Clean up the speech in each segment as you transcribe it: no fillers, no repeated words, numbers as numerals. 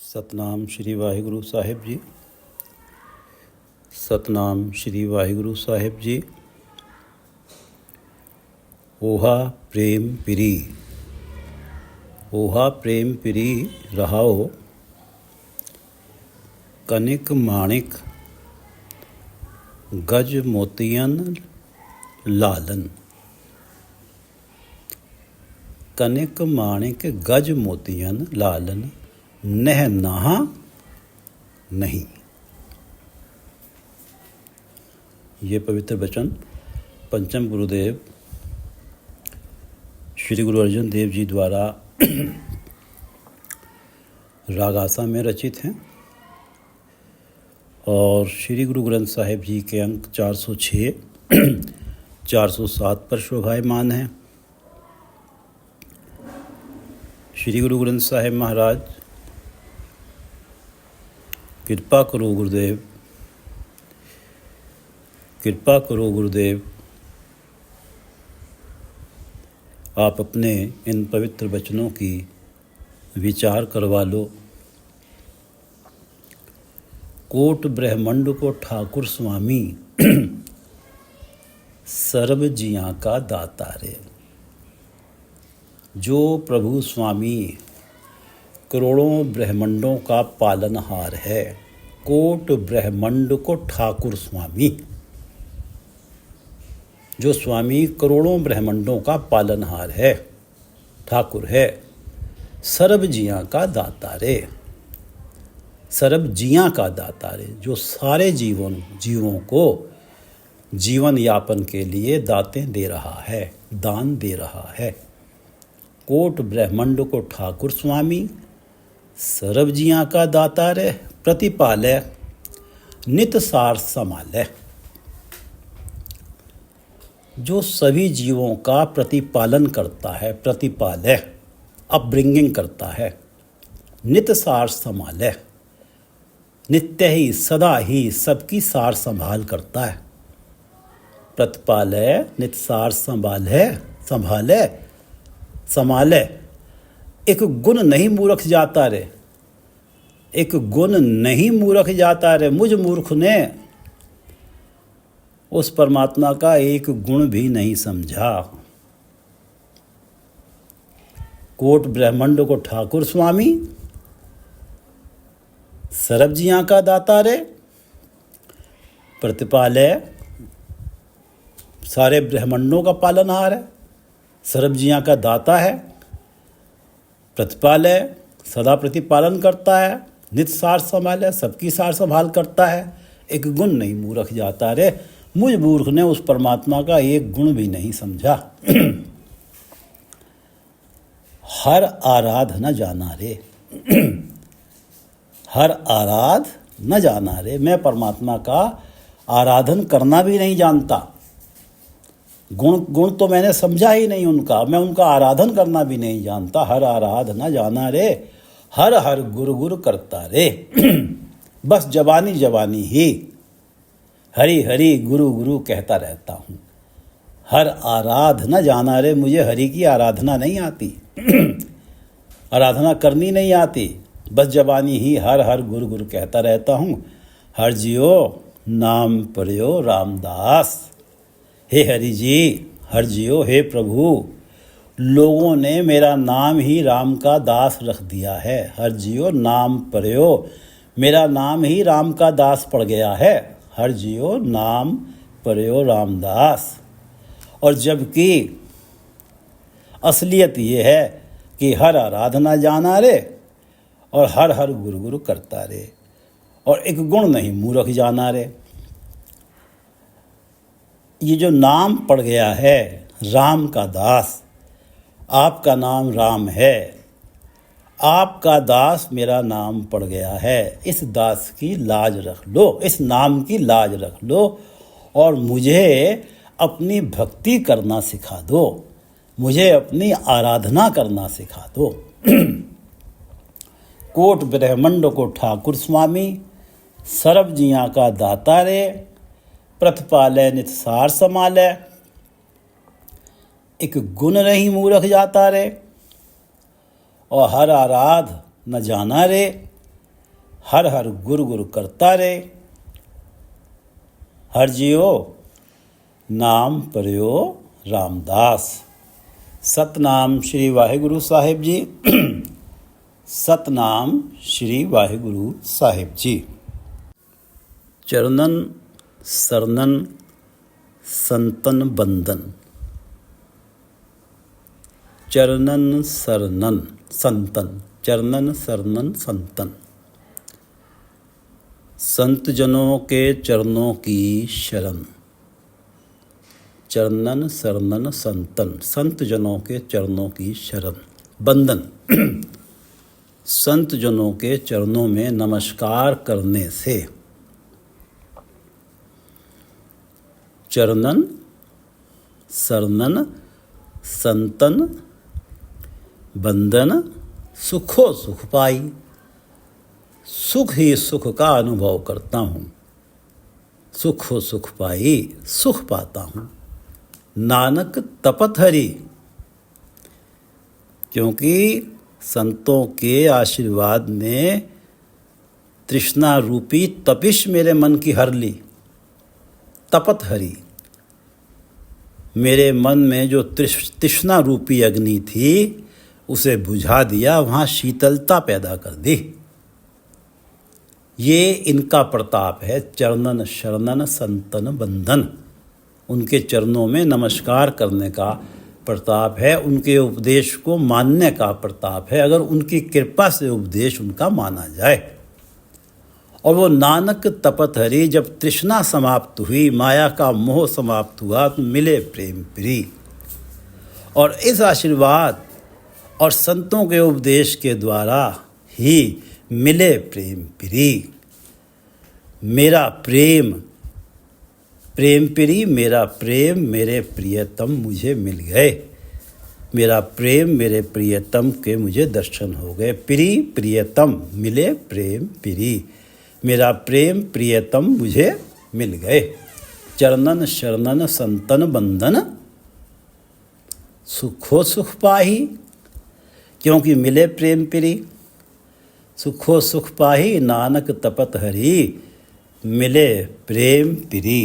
ਸਤਨਾਮ ਸ਼੍ਰੀ ਵਾਹਿਗੁਰੂ ਸਾਹਿਬ ਜੀ। ਸਤਨਾਮ ਸ਼੍ਰੀ ਵਾਹਿਗੁਰੂ ਸਾਹਿਬ ਜੀ। ओहा प्रेम पिरी, ओहा प्रेम पिरी रहाओ, कनिक माणिक गज मोतियन लालन। कनिक माणिक गज मोतियन लालन, नह नहा नहीं। ये पवित्र वचन पंचम गुरुदेव श्री गुरु अर्जुन देव जी द्वारा रागासा में रचित हैं और श्री गुरु ग्रंथ साहिब जी के अंक 406 407 पर शोभायमान हैं। श्री गुरु ग्रंथ साहिब महाराज, कृपा करो गुरुदेव, कृपा करो गुरुदेव, आप अपने इन पवित्र वचनों की विचार करवा लो। कोट ब्रह्मंड को ठाकुर स्वामी, सर्व जियां का दाता रे। जो प्रभु स्वामी करोड़ों ब्रह्मंडों का पालनहार है, कोट ब्रह्मंड को ठाकुर स्वामी, जो स्वामी करोड़ों ब्रह्मंडों का पालनहार है, ठाकुर है, सर्व जियां का दाता रे। सर्व जियां का दाता रे, जो सारे जीवों को जीवन यापन के लिए दातें दे रहा है, दान दे रहा है। कोट ब्रह्मंड को ठाकुर स्वामी, सर्व जियां का दाता रे, प्रतिपालय नित सार संभाले। जो सभी जीवों का प्रतिपालन करता है, प्रतिपालय अपब्रिंगिंग करता है, नित सार संभाले, नित्य ही सदा ही सबकी सार संभाल करता है। प्रतिपालय नित सार संभाले, संभाले संभाले। एक गुण नहीं मूर्ख जाता रे, एक गुण नहीं मूर्ख जाता रे। मुझ मूर्ख ने उस परमात्मा का एक गुण भी नहीं समझा। कोट ब्रह्मंड को ठाकुर स्वामी, सर्व जियां का दाता रे, प्रतिपालय सारे ब्रह्मंडों का पालनहार है, सर्व जियां का दाता है, प्रतिपालय सदा प्रतिपालन करता है, नित सार संभाले, सबकी सार संभाल करता है। एक गुण नहीं मूर्ख जाता रे। मुझ मूर्ख ने उस परमात्मा का एक गुण भी नहीं समझा। हर आराध न जाना रे, हर आराध न जाना रे। मैं परमात्मा का आराधन करना भी नहीं जानता। गुण तो मैंने समझा ही नहीं उनका, मैं उनका आराधन करना भी नहीं जानता। हर आराध न जाना रे, हर हर गुरु गुरु करता रे। बस जवानी जवानी ही हरि हरि गुरु गुरु कहता रहता हूँ। हर आराध न जाना रे, मुझे हरि की आराधना नहीं आती, आराधना करनी नहीं आती। बस जबानी ही हर हर गुरु गुरु कहता रहता हूँ। हर जियो नाम पढ़ियो रामदास। हे हरि जी, हर जियो, हे प्रभु, लोगों ने मेरा नाम ही राम का दास रख दिया है। हर जियो नाम पढ़ियो, मेरा नाम ही राम का दास पड़ गया है। हर जियो नाम पढ़ियो रामदास। और जबकि असलियत ये है कि हर आराधना जाना रे और हर हर गुरु गुरु करता रे, और एक गुण नहीं मूर्ख जाना रे। ये जो नाम पड़ गया है राम का दास, आपका नाम राम है, आपका दास मेरा नाम पड़ गया है। इस दास की लाज रख लो, इस नाम की लाज रख लो, और मुझे अपनी भक्ति करना सिखा दो, मुझे अपनी आराधना करना सिखा दो। कोट ब्रह्मंड को ठाकुर स्वामी, सर्व जियां का दाता रे, प्रतिपालय नित सार संभाले। एक गुण नहीं मूर्ख जाता रे, और हर आराध न जाना रे, हर हर गुरु गुरु करता रे। हर जियो नाम परियो रामदास। सतनाम श्री वाहिगुरु साहिब जी। सतनाम श्री वाहिगुरु साहिब जी। चरणन सरनन संतन बंदन। चरणन सरनन संतन। चरणन सरनन संतन। संत जनों के चरणों की शरण। चरणन सरनन संतन। संत जनों के चरणों की शरण। बंदन। संत जनों के चरणों में नमस्कार करने से। चरणन सरनन संतन बंदन सुखो सुख पाई। सुख ही सुख का अनुभव करता हूँ। सुखो सुख पाई सुख पाता हूँ। नानक तपत हरि। क्योंकि संतों के आशीर्वाद ने तृष्णा रूपी तपिश मेरे मन की हर ली। तपत हरि। मेरे मन में जो तृष्णा रूपी अग्नि थी उसे बुझा दिया, वहाँ शीतलता पैदा कर दी। ये इनका प्रताप है। चरणन शरणन संतन बंधन। उनके चरणों में नमस्कार करने का प्रताप है। उनके उपदेश को मानने का प्रताप है, अगर उनकी कृपा से उपदेश उनका माना जाए। और वो नानक तपत हरि। जब तृष्णा समाप्त हुई, माया का मोह समाप्त हुआ, तो मिले प्रेम प्री। और इस आशीर्वाद और संतों के उपदेश के द्वारा ही मिले प्रेम प्री। मेरा प्रेम प्रेम प्री, मेरा प्रेम मेरे प्रियतम मुझे मिल गए। मेरा प्रेम मेरे प्रियतम के मुझे दर्शन हो गए। प्री प्रियतम मिले प्रेम प्री। मेरा प्रेम प्रियतम मुझे मिल गए। चरणन शरणन संतन बंदन सुखो सुख पाही। क्योंकि मिले प्रेम प्री। सुखो सुख पाही नानक तपत हरि। मिले प्रेम प्री।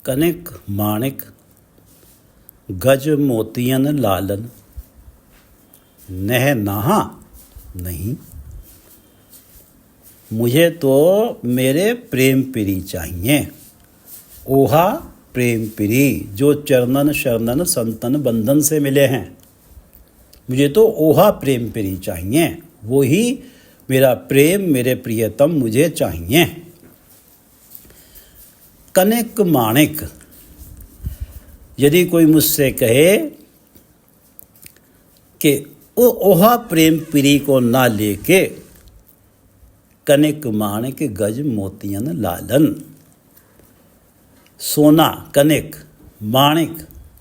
कनिक माणिक गज मोतियन लालन। नह नहा नहीं। मुझे तो मेरे प्रेम प्री चाहिए। ओहा प्रेम प्री, जो चरणन शरणन संतन बंधन से मिले हैं। मुझे तो ओहा प्रेम प्री चाहिए। वो ही मेरा प्रेम मेरे प्रियतम मुझे चाहिए। कनिक माणिक। यदि कोई मुझसे कहे कि वो ओहा प्रेम प्री को ना लेके कनिक माणिक गज मोतियन लालन। सोना कनिक, माणिक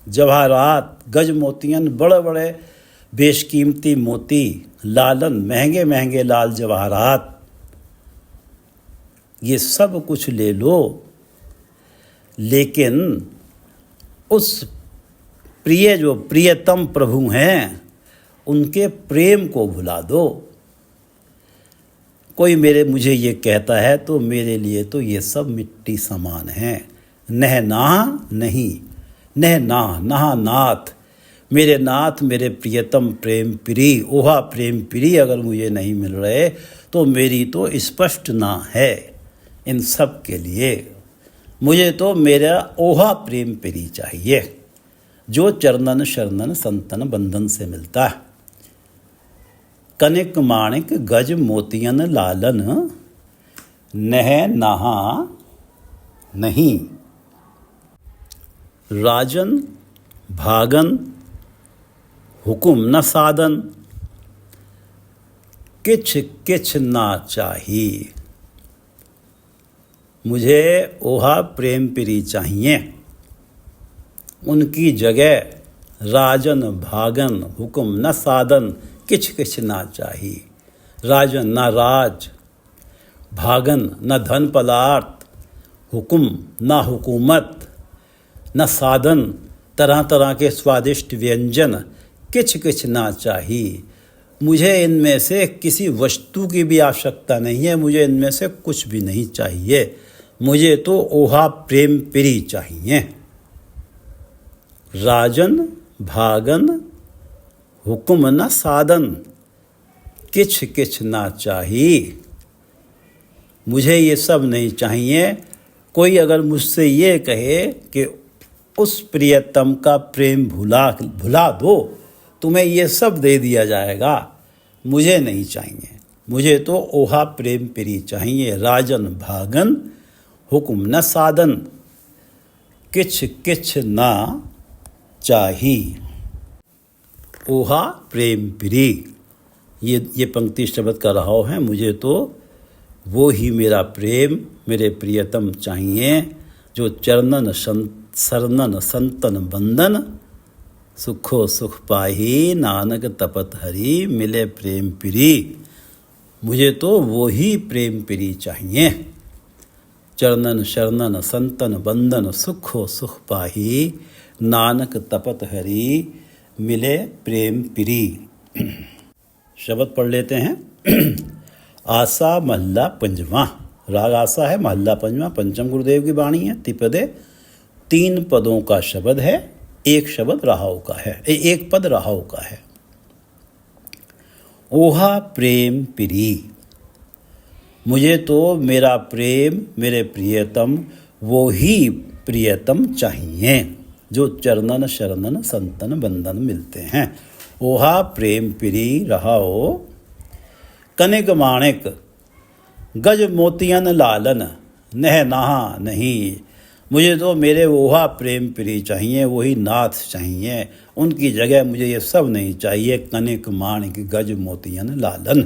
जवाहरात, गज मोतियन बड़े बड़े बेशकीमती मोती, लालन महंगे महंगे लाल जवाहरात, ये सब कुछ ले लो, लेकिन उस प्रिय जो प्रियतम प्रभु हैं उनके प्रेम को भुला दो। कोई मुझे ये कहता है तो मेरे लिए तो ये सब मिट्टी समान है। नह नाह नहीं, नह नाह नहा नाथ। मेरे नाथ मेरे प्रियतम प्रेम प्री, ओहा प्रेम प्री अगर मुझे नहीं मिल रहे तो मेरी तो स्पष्ट ना है इन सब के लिए। मुझे तो मेरा ओहा प्रेम प्री चाहिए, जो चरणन शरणन संतन बंधन से मिलता है। कनिक माणिक गज मोतियन लालन। नह नहा नहीं। राजन भागन हुकुम न साधन। किछ किछ ना चाही। मुझे ओहा प्रेम प्री चाहिए। उनकी जगह राजन भागन हुकुम न साधन किछ किछ ना चाही। राजन न राज, भागन न धन पदार्थ, हुकुम न हुकूमत, न साधन तरह तरह के स्वादिष्ट व्यंजन, किछ किछ ना चाही। मुझे इनमें से किसी वस्तु की भी आवश्यकता नहीं है, मुझे इनमें से कुछ भी नहीं चाहिए, मुझे तो ओहा प्रेम प्री चाहिए। राजन भागन हुक्म न साधन, किछ किछ ना चाहिए। मुझे ये सब नहीं चाहिए। कोई अगर मुझसे ये कहे कि उस प्रियतम का प्रेम भुला दो, तुम्हें ये सब दे दिया जाएगा, मुझे नहीं चाहिए। मुझे तो ओहा प्रेम प्री चाहिए। राजन भागन हुक्म न साधन, किछ किछ ना चाही। ओहा प्रेम प्री, ये पंक्ति शब्द का रहा है। मुझे तो वो ही मेरा प्रेम, मेरे प्रियतम चाहिए, जो चरणन शरणन संतन बंदन, सुखो सुख पाही नानक तपत हरि, मिले प्रेम प्री। मुझे तो वो ही प्रेम प्री चाहिए। चरणन शरणन संतन बंदन, सुखो सुख पाही नानक तपत हरि, मिले प्रेम प्री। शब्द पढ़ लेते हैं। आसा महला पंजवा। राग आसा है, महला पंजवा, पंचम गुरुदेव की वाणी है। तिपदे 3 पदों का शब्द है, एक शब्द राहाव का है, एक पद राहाव का है। ओहा प्रेम प्री, मुझे तो मेरा प्रेम, मेरे प्रियतम, वो ही प्रियतम चाहिए, जो चरणन शरणन संतन बंदन मिलते हैं। ओहा प्रेम प्री रहाओ, कनिक माणिक गज मोतियन लालन, नह नहा नहीं। मुझे तो मेरे ओहा प्रेम प्री चाहिए, वही नाथ चाहिए, उनकी जगह मुझे ये सब नहीं चाहिए। कनिक माणिक गज मोतियन लालन।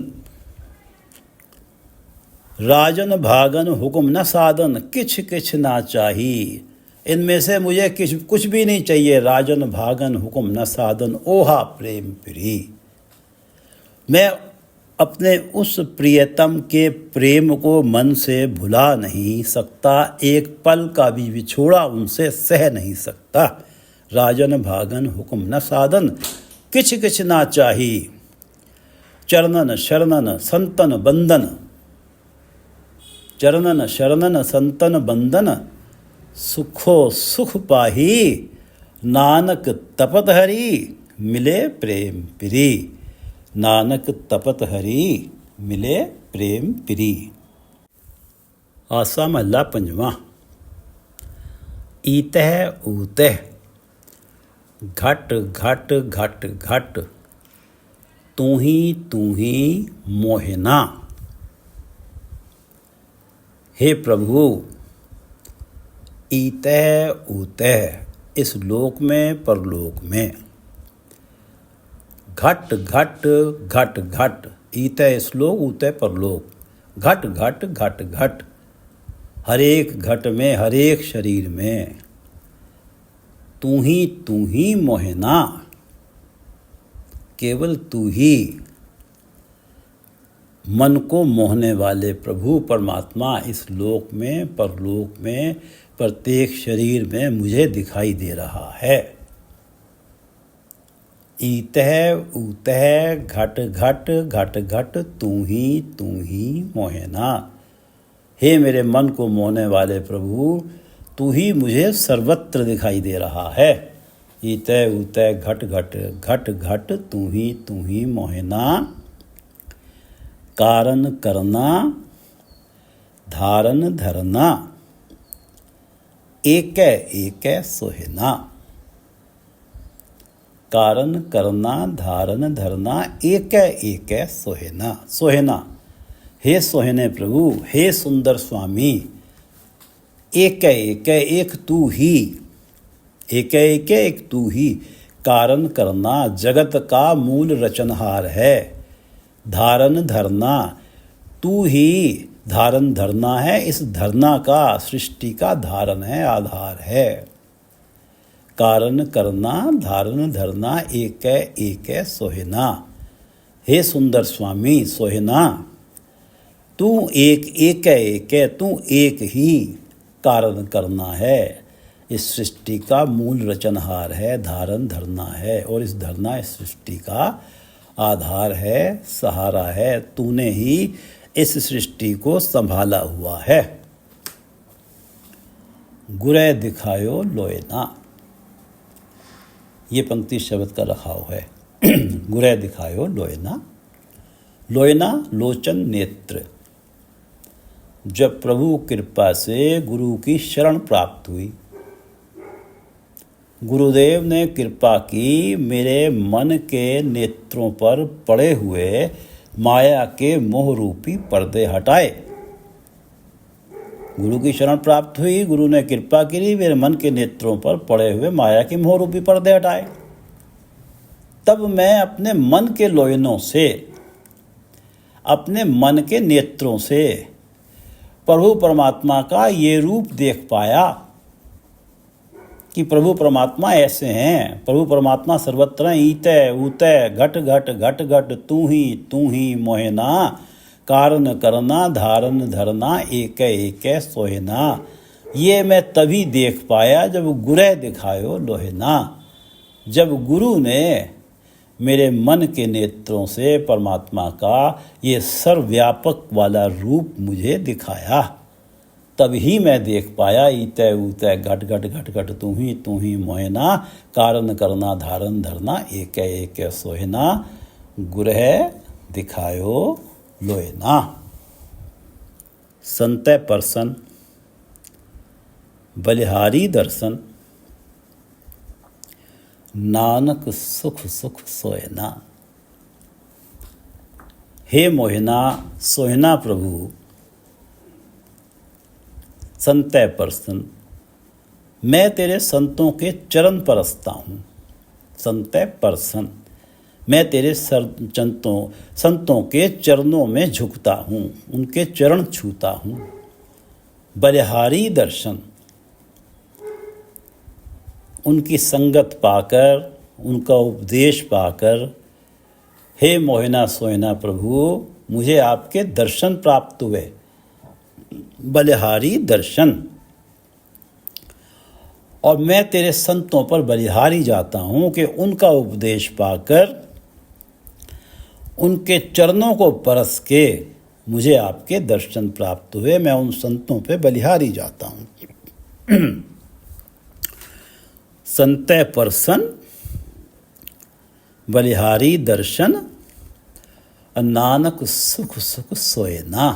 राजन भागन हुक्म न साधन, किछ किछ ना चाही। इनमें से मुझे कुछ भी नहीं चाहिए। राजन भागन हुक्म न साधन, ओहा प्रेम प्री। मैं अपने उस प्रियतम के प्रेम को मन से भुला नहीं सकता, एक पल का भी विछोड़ा उनसे सह नहीं सकता। राजन भागन हुक्म न साधन, किछ किछ ना चाही। चरणन शरणन संतन बंदन, चरणन शरणन संतन बंदन, सुखो सुख पाही नानक तपत हरि, मिले प्रेम प्री। नानक तपत हरि, मिले प्रेम प्री। आसा महला पंजवा। ईतः ऊतः घट घट घट घट, तू ही मोहिना। हे प्रभु, ईतः ऊतः इस लोक में परलोक में, घट घट घट घट, ईतः इस लोक ऊतः परलोक, घट घट घट घट, हर एक घट में, हर एक शरीर में, तू ही मोहिना। केवल तू ही मन को मोहने वाले प्रभु परमात्मा इस लोक में, परलोक में, प्रत्येक शरीर में मुझे दिखाई दे रहा है। ईतः ऊतः घट घट घट घट, तू ही मोहिना। हे मेरे मन को मोहने वाले प्रभु, तू ही मुझे सर्वत्र दिखाई दे रहा है। ईतः ऊतः घट घट घट घट, तू ही मोहिना। कारण करना धारण धरना, एक सोहिना। कारण करना धारण धरना, एक सोहिना। सोहिना, हे सोहिने प्रभु, हे सुंदर स्वामी, एक तू ही, एक तू ही कारण करना, जगत का मूल रचनहार है। धारण धरना, तू ही धारण धरना है, इस धरना का, सृष्टि का धारण है, आधार है। कारण करना धारण धरना, एक सोहिना। हे सुंदर स्वामी सोहिना, तू तू एक ही कारण करना है, इस सृष्टि का मूल रचनहार है, धारण धरना है, और इस धरना इस सृष्टि का आधार है, सहारा है, तूने ही इस सृष्टि को संभाला हुआ है। गुरै दिखायो लोयना, ये पंक्ति शब्द का रखाव है। गुरै दिखायो लोयना, लोयना लोचन नेत्र। जब प्रभु कृपा से गुरु की शरण प्राप्त हुई, गुरुदेव ने कृपा की, मेरे मन के नेत्रों पर पड़े हुए माया के मोह रूपी पर्दे हटाए। गुरु की शरण प्राप्त हुई, गुरु ने कृपा की, मेरे मन के नेत्रों पर पड़े हुए माया के मोह रूपी पर्दे हटाए। तब मैं अपने मन के लोयनों से, अपने मन के नेत्रों से प्रभु परमात्मा का ये रूप देख पाया कि प्रभु परमात्मा ऐसे हैं। प्रभु परमात्मा सर्वत्र ईतै ऊतै घट घट घट घट तू ही मोहिना, कारण करना धारण धरना एक एक सोहिना। ये मैं तभी देख पाया जब गुरै दिखायो लोहिना, जब गुरु ने मेरे मन के नेत्रों से परमात्मा का ये सर्वव्यापक वाला रूप मुझे दिखाया। तभी मैं देख पाया ईतै ऊतै घट घट घट घट तू ही मोहिना, कारण करना धारण धरना एक एक सोहिना, गुरै दिखायो लोयना। संतय परसन बलिहारी दर्शन, नानक सुख सुख सोयना। हे मोहिना, सोहिना प्रभु, संतय परसन, मैं तेरे संतों के चरण परसता हूँ। संतय परसन, मैं तेरे संतों के चरणों में झुकता हूँ, उनके चरण छूता हूँ। बलिहारी दर्शन, उनकी संगत पाकर, उनका उपदेश पाकर, हे मोहिना सोहिना प्रभु, मुझे आपके दर्शन प्राप्त हुए। बलिहारी दर्शन, और मैं तेरे संतों पर बलिहारी जाता हूँ कि उनका उपदेश पाकर, उनके चरणों को परस के मुझे आपके दर्शन प्राप्त हुए। मैं उन संतों पे बलिहारी जाता हूँ। संतय परसन बलिहारी दर्शन, नानक सुख सुख सोयना।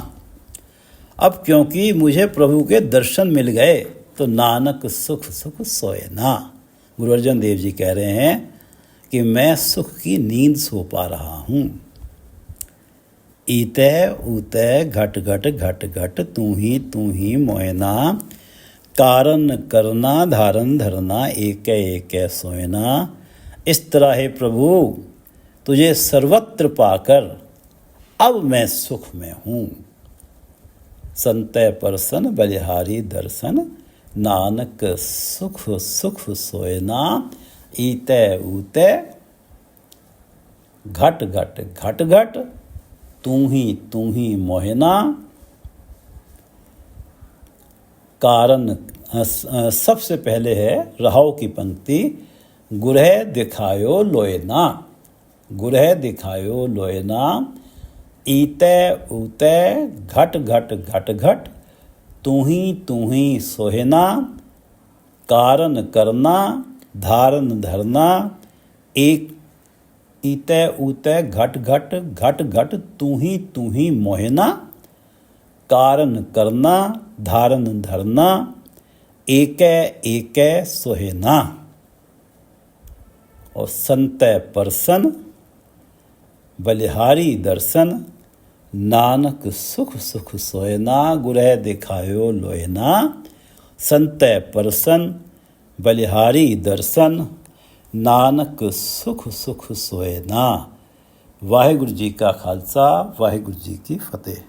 अब क्योंकि मुझे प्रभु के दर्शन मिल गए तो नानक सुख सुख सोयना। गुरु अर्जन देव जी कह रहे हैं कि मैं सुख की नींद सो पा रहा हूँ। ईतै ऊतै घट घट घट घट तू ही मोयना, कारण करना धारण धरना एक एक सोयना। इस तरह है प्रभु, तुझे सर्वत्र पाकर अब मैं सुख में हूँ। संतय परसन बलिहारी दर्शन, नानक सुख सुख सोयना। ईतै ऊतै घट घट घट घट तू ही मोहिना, कारण सबसे पहले है रहाव की पंक्ति, गुरै दिखायो लोयना। गुरै दिखायो लोयना, ईतै ऊतै घट घट घट घट तू ही सोहिना, कारण करना धारण धरना एक। ईतै ऊतै घट घट घट घट तू ही मोहिना, कारण करना धारण धरना एक एक सोहिना। और संतय परसन बलिहारी दर्शन, नानक सुख सुख सोयना। गुरै दिखायो लोयना, संतय परसन बलिहारी दर्शन, नानक सुख सुख सोयना। वाहिगुरु जी का खालसा, वाहिगुरु जी की फतेह।